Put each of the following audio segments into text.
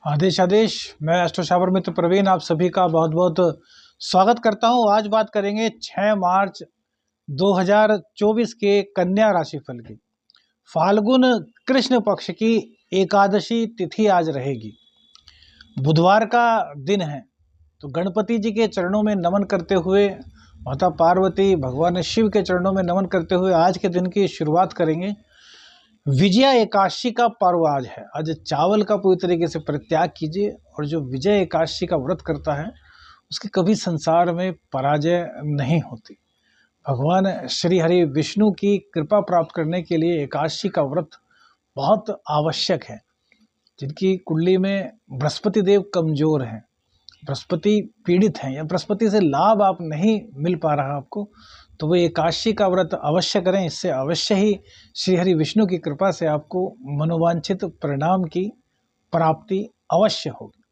आदेश आदेश। मैं एस्ट्रोशावर मित्र प्रवीण आप सभी का बहुत बहुत स्वागत करता हूं। आज बात करेंगे 6 मार्च 2024 के कन्या राशिफल की। फाल्गुन कृष्ण पक्ष की एकादशी तिथि आज रहेगी। बुधवार का दिन है, तो गणपति जी के चरणों में नमन करते हुए, माता पार्वती भगवान शिव के चरणों में नमन करते हुए आज के दिन की शुरुआत करेंगे। विजया एकादशी का पर्व आज है। आज चावल का पूरी तरीके से परित्याग कीजिए, और जो विजय एकादशी का व्रत करता है उसकी कभी संसार में पराजय नहीं होती। भगवान श्री हरि विष्णु की कृपा प्राप्त करने के लिए एकादशी का व्रत बहुत आवश्यक है। जिनकी कुंडली में बृहस्पति देव कमजोर हैं, बृहस्पति पीड़ित हैं, या बृहस्पति से लाभ आप नहीं मिल पा रहा आपको, तो वो एकादशी का व्रत अवश्य करें। इससे अवश्य ही श्री हरि विष्णु की कृपा से आपको मनोवांछित परिणाम की प्राप्ति अवश्य होगी।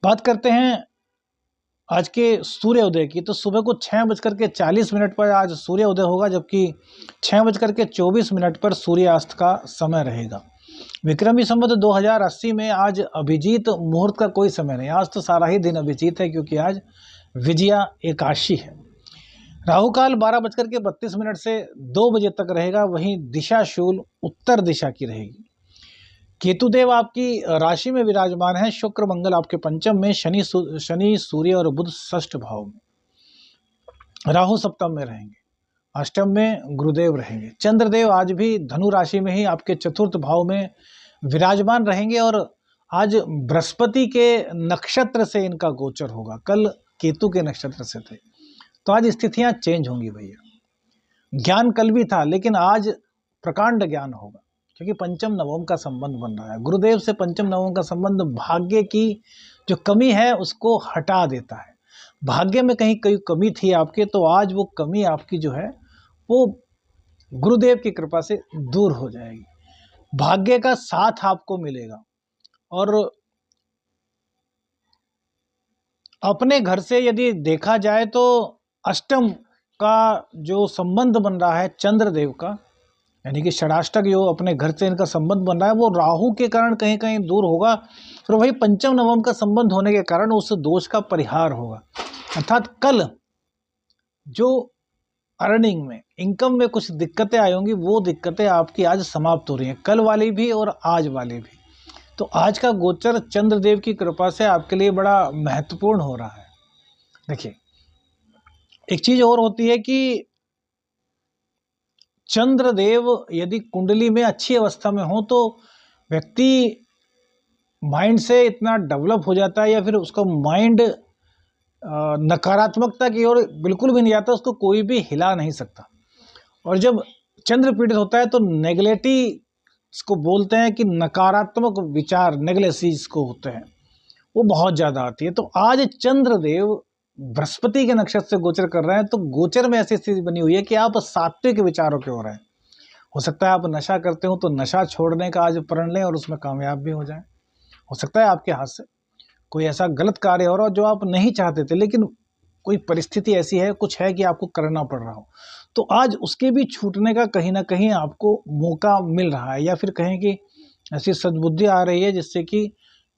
बात करते हैं आज के सूर्योदय की। तो सुबह को 6:40 पर आज सूर्योदय होगा, जबकि 6:24 पर सूर्यास्त का समय रहेगा। विक्रमी संवत 2080 में आज अभिजीत मुहूर्त का कोई समय नहीं। आज तो सारा ही दिन अभिजीत है, क्योंकि आज विजया एकादशी है। राहु काल 12:32 से 2 बजे तक रहेगा। वहीं दिशा शूल उत्तर दिशा की रहेगी। केतुदेव आपकी राशि में विराजमान है। शुक्र मंगल आपके पंचम में, शनि सूर्य और बुध षष्ठ भाव में, राहु सप्तम में रहेंगे, अष्टम में गुरुदेव रहेंगे। चंद्रदेव आज भी धनु राशि में ही आपके चतुर्थ भाव में विराजमान रहेंगे, और आज बृहस्पति के नक्षत्र से इनका गोचर होगा। कल केतु के नक्षत्र से थे, तो आज स्थितियां चेंज होंगी भैया। ज्ञान कल भी था, लेकिन आज प्रकांड ज्ञान होगा, क्योंकि पंचम नवम का संबंध बन रहा है। गुरुदेव से पंचम नवम का संबंध भाग्य की जो कमी है उसको हटा देता है। भाग्य में कहीं कोई कमी थी आपके, तो आज वो कमी आपकी जो है वो गुरुदेव की कृपा से दूर हो जाएगी। भाग्य का साथ आपको मिलेगा, और अपने घर से यदि देखा जाए तो अष्टम का जो संबंध बन रहा है चंद्रदेव का, यानी कि षडाष्टक जो अपने घर से इनका संबंध बन रहा है, वो राहु के कारण कहीं कहीं दूर होगा। फिर वही पंचम नवम का संबंध होने के कारण उस दोष का परिहार होगा। अर्थात कल जो अर्निंग में, इनकम में कुछ दिक्कतें आई होंगी, वो दिक्कतें आपकी आज समाप्त हो रही हैं, कल वाली भी और आज वाली भी। तो आज का गोचर चंद्रदेव की कृपा से आपके लिए बड़ा महत्वपूर्ण हो रहा है। देखिए, एक चीज और होती है कि चंद्रदेव यदि कुंडली में अच्छी अवस्था में हो, तो व्यक्ति माइंड से इतना डेवलप हो जाता है, या फिर उसका माइंड नकारात्मकता की ओर बिल्कुल भी नहीं जाता, उसको कोई भी हिला नहीं सकता। और जब चंद्र पीड़ित होता है तो नेगलेटिव इसको बोलते हैं, कि नकारात्मक विचार, नेगलेसीज को होते हैं, वो बहुत ज़्यादा आती है। तो आज चंद्रदेव बृहस्पति के नक्षत्र से गोचर कर रहे हैं, तो गोचर में ऐसी स्थिति बनी हुई है कि आप सात्विक विचारों की ओर हैं। हो सकता है आप नशा करते हो, तो नशा छोड़ने का आज प्रण लें और उसमें कामयाब भी हो जाएं। हो सकता है आपके हाथ से कोई ऐसा गलत कार्य हो रहा हो जो आप नहीं चाहते थे, लेकिन कोई परिस्थिति ऐसी है, कुछ है कि आपको करना पड़ रहा हो, तो आज उसके भी छूटने का कहीं ना कहीं आपको मौका मिल रहा है, या फिर कहें कि ऐसी सद्बुद्धि आ रही है जिससे कि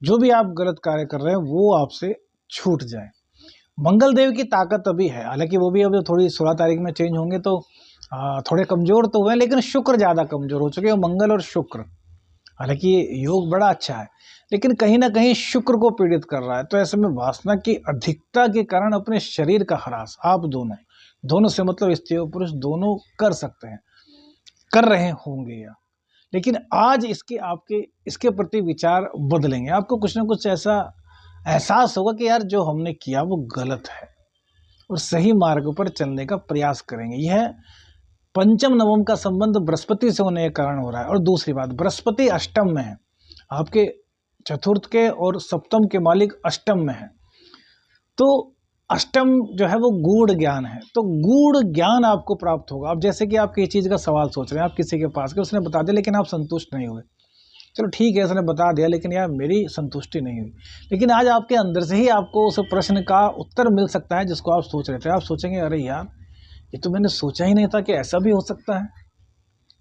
जो भी आप गलत कार्य कर रहे हैं वो आपसे छूट जाए। मंगल देव की ताकत अभी है, हालांकि वो भी अब थोड़ी 16 तारीख में चेंज होंगे, तो थोड़े कमज़ोर तो हुए, लेकिन शुक्र ज़्यादा कमज़ोर हो चुके हैं। मंगल और शुक्र, हालांकि योग बड़ा अच्छा है, लेकिन कहीं ना कहीं शुक्र को पीड़ित कर रहा है। तो ऐसे में वासना की अधिकता के कारण अपने शरीर का ह्रास आप दोनों से मतलब स्त्री और पुरुष दोनों कर सकते हैं, कर रहे होंगे या, लेकिन आज इसके प्रति विचार बदलेंगे। आपको कुछ ना कुछ ऐसा एहसास होगा कि यार जो हमने किया वो गलत है, और सही मार्ग पर चलने का प्रयास करेंगे। यह पंचम नवम का संबंध बृहस्पति से होने के कारण हो रहा है। और दूसरी बात, बृहस्पति अष्टम में है, आपके चतुर्थ के और सप्तम के मालिक अष्टम में है। तो अष्टम जो है वो गूढ़ ज्ञान है, तो गूढ़ ज्ञान आपको प्राप्त होगा। अब जैसे कि आप किसी चीज़ का सवाल सोच रहे हैं, आप किसी के पास गए, उसने बता दिया, लेकिन आप संतुष्ट नहीं हुए। चलो ठीक है, उसने बता दिया, लेकिन यार मेरी संतुष्टि नहीं हुई। लेकिन आज आपके अंदर से ही आपको उस प्रश्न का उत्तर मिल सकता है जिसको आप सोच रहे थे। आप सोचेंगे, अरे यार ये तो मैंने सोचा ही नहीं था कि ऐसा भी हो सकता है।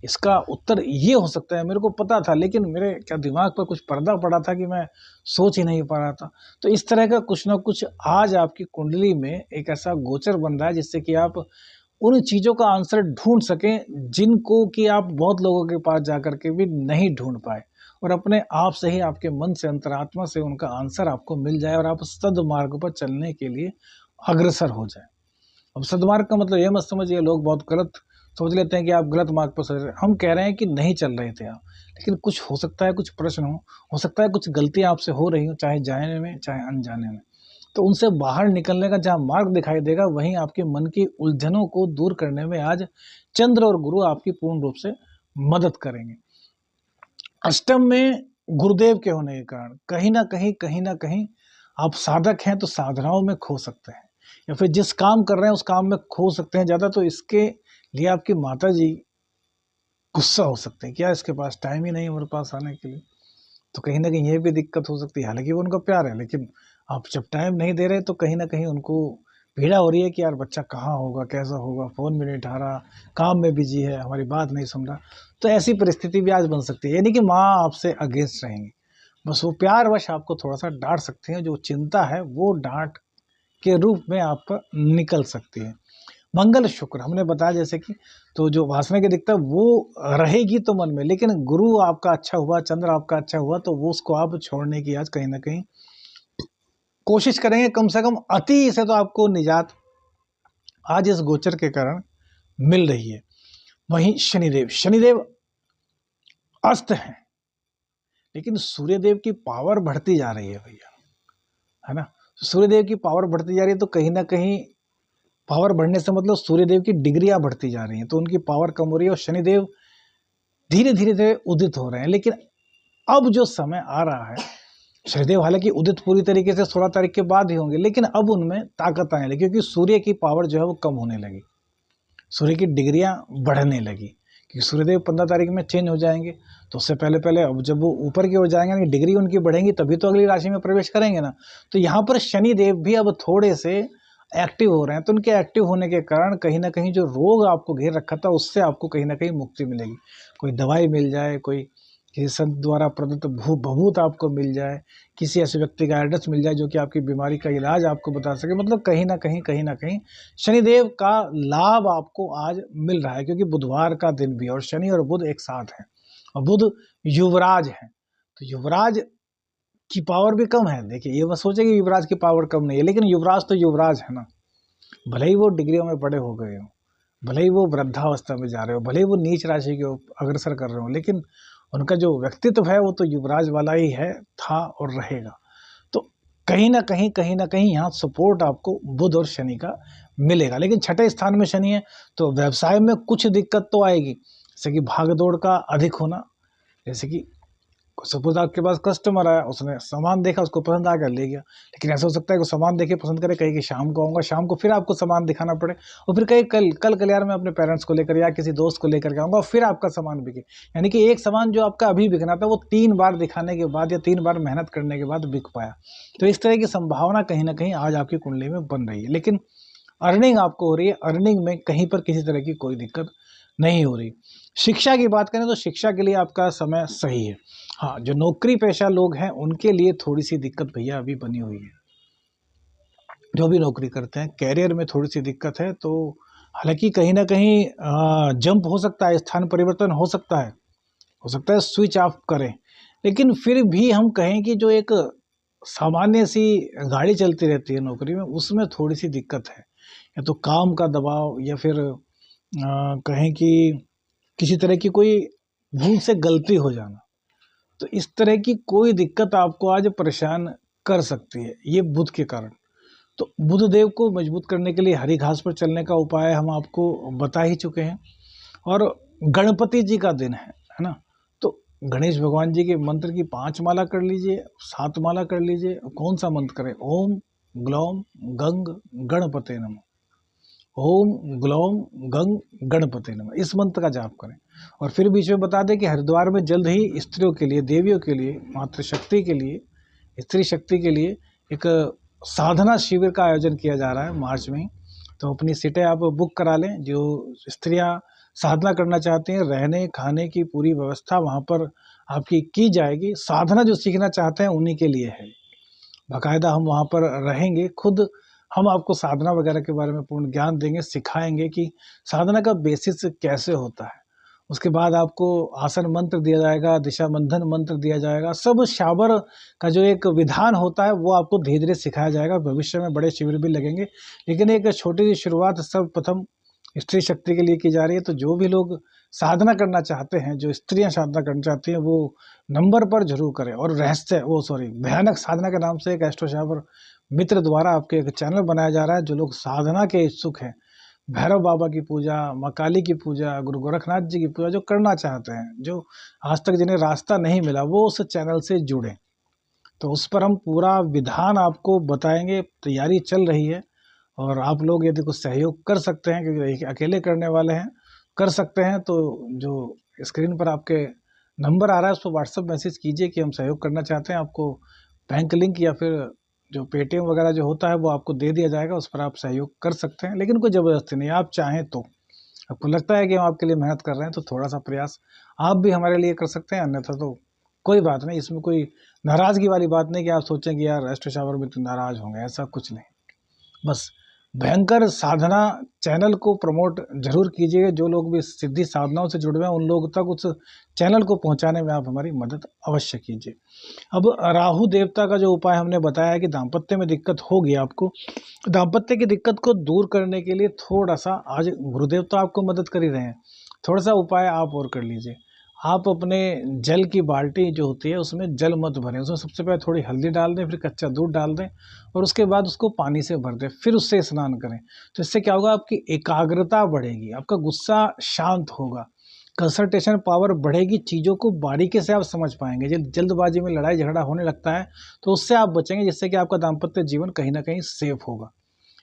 इसका उत्तर ये हो सकता है, मेरे को पता था लेकिन मेरे क्या दिमाग पर कुछ पर्दा पड़ा था कि मैं सोच ही नहीं पा रहा था। तो इस तरह का कुछ ना कुछ आज आपकी कुंडली में एक ऐसा गोचर बन रहा है जिससे कि आप उन चीज़ों का आंसर ढूँढ सकें जिनको कि आप बहुत लोगों के पास जाकर के भी नहीं ढूँढ पाए, और अपने आप से ही आपके मन से, अंतरात्मा से उनका आंसर आपको मिल जाए और आप सद्मार्ग पर चलने के लिए अग्रसर हो जाएँ। अब सद्मार्ग का मतलब ये मत समझिए, लोग बहुत गलत सोच लेते हैं कि आप गलत मार्ग पर चल रहे हैं। हम कह रहे हैं कि नहीं चल रहे थे आप, लेकिन कुछ हो सकता है, कुछ प्रश्न हो सकता है कुछ गलतियाँ आपसे हो रही हों, चाहे जाने में, चाहे अनजाने में। तो उनसे बाहर निकलने का जहाँ मार्ग दिखाई देगा, वहीं आपके मन की उलझनों को दूर करने में आज चंद्र और गुरु आपकी पूर्ण रूप से मदद करेंगे। अष्टम में गुरुदेव के होने के कारण कहीं ना कहीं आप साधक हैं तो साधनाओं में खो सकते हैं, या फिर जिस काम कर रहे हैं उस काम में खो सकते हैं ज़्यादा। तो इसके लिए आपकी माता जी गुस्सा हो सकते हैं, क्या इसके पास टाइम ही नहीं है मेरे पास आने के लिए। तो कहीं न कहीं ये भी दिक्कत हो सकती है, हालाँकि वो उनका प्यार है, लेकिन आप जब टाइम नहीं दे रहे तो कहीं न कहीं उनको पीड़ा हो रही है कि यार बच्चा कहाँ होगा, कैसा होगा, फ़ोन भी नहीं उठा रहा, काम में बिज़ी है, हमारी बात नहीं सुन रहा। तो ऐसी परिस्थिति भी आज बन सकती है, ये नहीं कि माँ आपसे अगेंस्ट रहेंगी, बस वो प्यारवश आपको थोड़ा-सा डाँट सकती हैं, जो चिंता है वो डाँट के रूप में आप पर निकल सकती है। मंगल शुक्र हमने बताया जैसे कि, तो जो वासना की दिक्कत वो रहेगी तो मन में, लेकिन गुरु आपका अच्छा हुआ, चंद्र आपका अच्छा हुआ, तो वो उसको आप छोड़ने की आज कहीं न कहीं कोशिश करेंगे। कम से कम अति से तो आपको निजात आज इस गोचर के कारण मिल रही है। वहीं शनिदेव अस्त हैं, लेकिन सूर्यदेव की पावर बढ़ती जा रही है भैया, है ना? सूर्यदेव की पावर बढ़ती जा रही है, तो कहीं न कहीं पावर बढ़ने से मतलब सूर्यदेव की डिग्रियाँ बढ़ती जा रही हैं, तो उनकी पावर कम हो रही है और शनिदेव धीरे-धीरे उदित हो रहे हैं। लेकिन अब जो समय आ रहा है, शनिदेव हालाँकि उदित पूरी तरीके से 16 तारीख के बाद ही होंगे, लेकिन अब उनमें ताकत आने लगी क्योंकि सूर्य की पावर जो है वो कम होने लगी। सूर्य की डिग्रियाँ बढ़ने लगी, क्योंकि सूर्यदेव 15 तारीख में चेंज हो जाएँगे, तो उससे पहले अब जब वो ऊपर की ओर जाएँगे, यानी डिग्री उनकी बढ़ेंगी तभी तो अगली राशि में प्रवेश करेंगे ना। तो यहाँ पर शनिदेव भी अब थोड़े से एक्टिव हो रहे हैं, तो उनके एक्टिव होने के कारण कहीं न कहीं जो रोग आपको घेर रखा था, उससे आपको कहीं न कहीं मुक्ति मिलेगी। कोई दवाई मिल जाए, कोई किसी संत द्वारा प्रदत्त भभूत आपको मिल जाए, किसी ऐसे व्यक्ति का एड्रेस मिल जाए जो कि आपकी बीमारी का इलाज आपको बता सके। मतलब कहीं न कहीं शनिदेव का लाभ आपको आज मिल रहा है, क्योंकि बुधवार का दिन भी और शनि और बुध एक साथ हैं, और बुध युवराज हैं। तो युवराज की पावर भी कम है। देखिए, ये मत सोचिए कि युवराज की पावर कम नहीं है, लेकिन युवराज तो युवराज है ना। भले ही वो डिग्रियों में बड़े हो गए हों, भले ही वो वृद्धावस्था में जा रहे हो, भले ही वो नीच राशि की ओर अग्रसर कर रहे हो, लेकिन उनका जो व्यक्तित्व है वो तो युवराज वाला ही है, था और रहेगा। तो कहीं न कहीं यहाँ सपोर्ट आपको बुध और शनि का मिलेगा। लेकिन छठे स्थान में शनि है, तो व्यवसाय में कुछ दिक्कत तो आएगी, जैसे कि भाग-दौड़ का अधिक होना। जैसे कि सपोज़ आपके पास कस्टमर आया, उसने सामान देखा, उसको पसंद आ गया, ले गया। लेकिन ऐसा हो सकता है कि सामान देखे, पसंद करे, कहे कि शाम को आऊँगा, शाम को फिर आपको सामान दिखाना पड़े, और फिर कहे कल यार मैं अपने पेरेंट्स को लेकर या किसी दोस्त को लेकर के आऊँगा, और फिर आपका सामान बिके। यानी कि एक सामान जो आपका अभी बिकना था, वो 3 बार दिखाने के बाद या 3 बार मेहनत करने के बाद बिक पाया। तो इस तरह की संभावना कहीं न कहीं आज आपकी कुंडली में बन रही है। लेकिन अर्निंग आपको हो रही है, अर्निंग में कहीं पर किसी तरह की कोई दिक्कत नहीं हो रही। शिक्षा की बात करें तो शिक्षा के लिए आपका समय सही है। हाँ, जो नौकरी पेशा लोग हैं उनके लिए थोड़ी-सी दिक्कत भैया अभी बनी हुई है। जो भी नौकरी करते हैं, करियर में थोड़ी-सी दिक्कत है, तो हालाँकि कहीं न कहीं जंप हो सकता है, स्थान परिवर्तन हो सकता है स्विच ऑफ करें। लेकिन फिर भी हम कहें कि जो एक सामान्य-सी गाड़ी चलती रहती है नौकरी में, उसमें थोड़ी-सी दिक्कत है। या तो काम का दबाव, या फिर कहें कि किसी तरह की कोई भूल से गलती हो जाना। तो इस तरह की कोई दिक्कत आपको आज परेशान कर सकती है, ये बुध के कारण। तो बुध देव को मजबूत करने के लिए हरी घास पर चलने का उपाय हम आपको बता ही चुके हैं। और गणपति जी का दिन है ना? तो गणेश भगवान जी के मंत्र की 5 माला कर लीजिए, 7 माला कर लीजिए। कौन-सा मंत्र करें? ओम ग्लौम गंग गणपते नमः। ओम ग्लौम गंग गणपते नमः, इस मंत्र का जाप करें। और फिर बीच में बता दें कि हरिद्वार में जल्द ही स्त्रियों के लिए, देवियों के लिए, मातृशक्ति के लिए, स्त्री शक्ति के लिए एक साधना शिविर का आयोजन किया जा रहा है मार्च में ही। तो अपनी सीटें आप बुक करा लें। जो स्त्रियाँ साधना करना चाहते हैं, रहने खाने की पूरी व्यवस्था वहाँ पर आपकी की जाएगी। साधना जो सीखना चाहते हैं उन्हीं के लिए है। बाकायदा हम वहाँ पर रहेंगे, खुद हम आपको साधना वगैरह के बारे में पूर्ण ज्ञान देंगे, सिखाएँगे कि साधना का बेसिस कैसे होता है। उसके बाद आपको आसन मंत्र दिया जाएगा, दिशा बंधन मंत्र दिया जाएगा, सब शाबर का जो एक विधान होता है वो आपको धीरे-धीरे सिखाया जाएगा। भविष्य में बड़े शिविर भी लगेंगे, लेकिन एक छोटी-सी शुरुआत सर्वप्रथम स्त्री शक्ति के लिए की जा रही है। तो जो भी लोग साधना करना चाहते हैं, जो स्त्रियाँ साधना करना चाहती हैं, वो नंबर पर ज़रूर करें। और भयानक साधना के नाम से एक एस्ट्रो शाबर मित्र द्वारा आपके एक चैनल बनाया जा रहा है। जो लोग साधना के इच्छुक हैं, भैरव बाबा की पूजा, माँ काली की पूजा, गुरु गोरखनाथ जी की पूजा जो करना चाहते हैं, जो आज तक जिन्हें रास्ता नहीं मिला, वो उस चैनल से जुड़ें। तो उस पर हम पूरा विधान आपको बताएँगे, तैयारी चल रही है। और आप लोग यदि कुछ सहयोग कर सकते हैं, क्योंकि अकेले करने वाले हैं, कर सकते हैं, तो जो स्क्रीन पर आपके नंबर आ रहा है उस पर व्हाट्सएप मैसेज कीजिए कि हम सहयोग करना चाहते हैं। आपको बैंक लिंक या फिर जो पेटीएम वगैरह जो होता है वो आपको दे दिया जाएगा, उस पर आप सहयोग कर सकते हैं। लेकिन कोई ज़बरदस्ती नहीं है, आप चाहें तो। आपको लगता है कि हम आपके लिए मेहनत कर रहे हैं तो थोड़ा-सा प्रयास आप भी हमारे लिए कर सकते हैं, अन्यथा तो कोई बात नहीं। इसमें कोई नाराज़गी वाली बात नहीं कि आप सोचें कि यार एस्ट्रो शाबर में तो नाराज़ होंगे, ऐसा कुछ नहीं। बस भयंकर साधना चैनल को प्रमोट ज़रूर कीजिए। जो लोग भी सिद्धि साधनाओं से जुड़े हुए हैं उन लोगों तक उस चैनल को पहुंचाने में आप हमारी मदद अवश्य कीजिए। अब राहु देवता का जो उपाय हमने बताया है कि दाम्पत्य में दिक्कत होगी आपको, दाम्पत्य की दिक्कत को दूर करने के लिए थोड़ा-सा आज गुरुदेव तो आपको मदद कर ही रहे हैं, थोड़ा-सा उपाय आप और कर लीजिए। आप अपने जल की बाल्टी जो होती है उसमें जल मत भरें, उसमें सबसे पहले थोड़ी हल्दी डाल दें, फिर कच्चा दूध डाल दें और उसके बाद उसको पानी से भर दें, फिर उससे स्नान करें। तो इससे क्या होगा, आपकी एकाग्रता बढ़ेगी, आपका गुस्सा शांत होगा, कंसंट्रेशन पावर बढ़ेगी, चीज़ों को बारीकी से आप समझ पाएँगे। जल्दबाजी में लड़ाई झगड़ा होने लगता है तो उससे आप बचेंगे, जिससे कि आपका दाम्पत्य जीवन कहीं न कहीं सेफ होगा।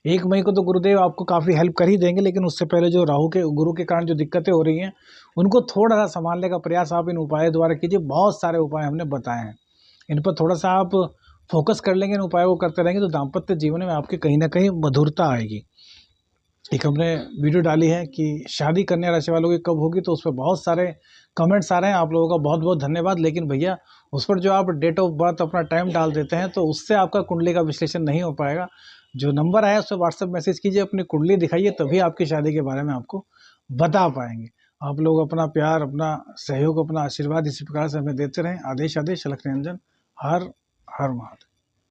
1 मई को तो गुरुदेव आपको काफ़ी हेल्प कर ही देंगे, लेकिन उससे पहले जो राहु के गुरु के कारण जो दिक्कतें हो रही हैं, उनको थोड़ा-सा सँभालने का प्रयास आप इन उपायों द्वारा कीजिए। बहुत सारे उपाय हमने बताए हैं, इन पर थोड़ा-सा आप फ़ोकस कर लेंगे, इन उपायों को करते रहेंगे तो दाम्पत्य जीवन में आपके कहीं न कहीं मधुरता आएगी। एक हमने वीडियो डाली है कि शादी कन्या राशि वालों की कब होगी, तो उस पे बहुत सारे कमेंट्स आ रहे हैं, आप लोगों का बहुत-बहुत धन्यवाद। लेकिन भैया उस पर जो आप डेट ऑफ बर्थ अपना टाइम डाल देते हैं तो उससे आपका कुंडली का विश्लेषण नहीं हो पाएगा। जो नंबर आया उस पर व्हाट्सएप मैसेज कीजिए, अपनी कुंडली दिखाइए, तभी आपकी शादी के बारे में आपको बता पाएँगे। आप लोग अपना प्यार, अपना सहयोग, अपना आशीर्वाद इसी प्रकार से हमें देते रहें। आदेश आदेश अलख निरंजन। हर हर महादेव।